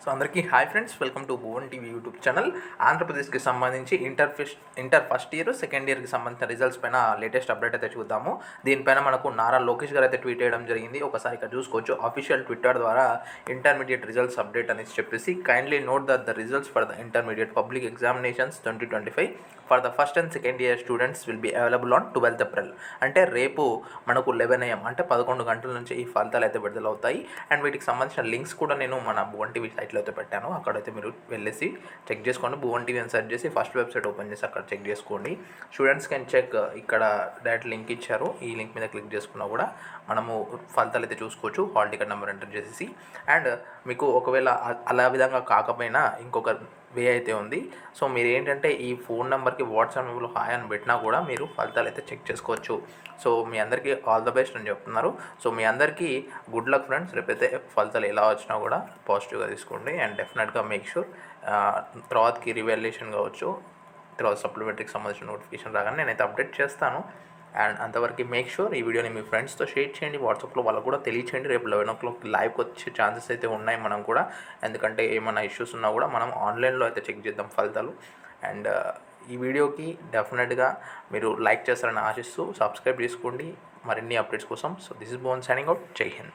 So అందరికీ hi friends, welcome to Bhuvan TV YouTube channel. ఆంధ్రప్రదేశ్కి సంబంధించి ఇంటర్ ఫస్ట్ ఇయర్ సెకండ్ ఇయర్కి సంబంధించిన రిజల్ట్స్ పైన లేటెస్ట్ అప్డేట్ అయితే చూద్దాము. దీనిపైన మనకు నారా లోకేష్ గారు అయితే ట్వీట్ చేయడం జరిగింది. ఒకసారి ఇక్కడ చూసుకోవచ్చు. అఫీషియల్ ట్విట్టర్ ద్వారా ఇంటర్మీడియట్ రిజల్ట్స్ అప్డేట్ అనేసి చెప్పేసి, kindly note that the results for the intermediate public examinations 2025 for the first and second year students will be available on 12th April. అంటే రేపు మనకు 11 AM అంటే 11 గంటల నుంచి ఈ ఫలితాలు అయితే విడుదలవుతాయి. అండ్ వీటికి సంబంధించిన లింక్స్ కూడా నేను మన భువన్ టీవీ సైట్లో అయితే పెట్టాను. అక్కడైతే మీరు వెళ్ళేసి చెక్ చేసుకోండి. భువన్ టీవీ అని సెర్చ్ చేసి ఫస్ట్ వెబ్సైట్ ఓపెన్ చేసి అక్కడ చెక్ చేసుకోండి. స్టూడెంట్స్ కెన్ చెక్, ఇక్కడ డైరెక్ట్ లింక్ ఇచ్చారు. ఈ లింక్ మీద క్లిక్ చేసుకున్నా కూడా మనము ఫలితాలు అయితే చూసుకోవచ్చు. హాల్ టికెట్ నెంబర్ ఎంటర్ చేసేసి. అండ్ మీకు ఒకవేళ అలా విధంగా కాకపోయినా ఇంకొక వే అయితే ఉంది. సో మీరు ఏంటంటే ఈ ఫోన్ నెంబర్కి వాట్సాప్ నెంబర్లో హాయ్ అని పెట్టినా కూడా మీరు ఫలితాలు అయితే చెక్ చేసుకోవచ్చు. సో మీ అందరికీ ఆల్ ద బెస్ట్ అని చెప్తున్నారు. సో మీ అందరికీ గుడ్ లక్ ఫ్రెండ్స్. రేపైతే ఫలితాలు ఎలా వచ్చినా కూడా పాజిటివ్గా తీసుకోండి. అండ్ డెఫినెట్గా మేక్ షూర్ తర్వాతకి రివాల్యుయేషన్ కావచ్చు, తర్వాత సప్లిమెంటరీకి సంబంధించిన నోటిఫికేషన్ రాగానే నేనైతే అప్డేట్ చేస్తాను. అండ్ అంతవరకు మేక్ షూర్ ఈ వీడియోని మీ ఫ్రెండ్స్తో షేర్ చేయండి. వాట్సాప్లో వాళ్ళకు కూడా తెలియచేయండి. రేపు 11 o'clock లైవ్కి వచ్చే ఛాన్సెస్ అయితే ఉన్నాయి మనం కూడా. ఎందుకంటే ఏమైనా ఇష్యూస్ ఉన్నా కూడా మనం ఆన్లైన్లో అయితే చెక్ చేద్దాం ఫలితాలు. అండ్ ఈ వీడియోకి డెఫినెట్గా మీరు లైక్ చేస్తారని ఆశిస్తూ సబ్స్క్రైబ్ చేసుకోండి మరిన్ని అప్డేట్స్ కోసం. So this is Bhuvan signing out. జై హింద్.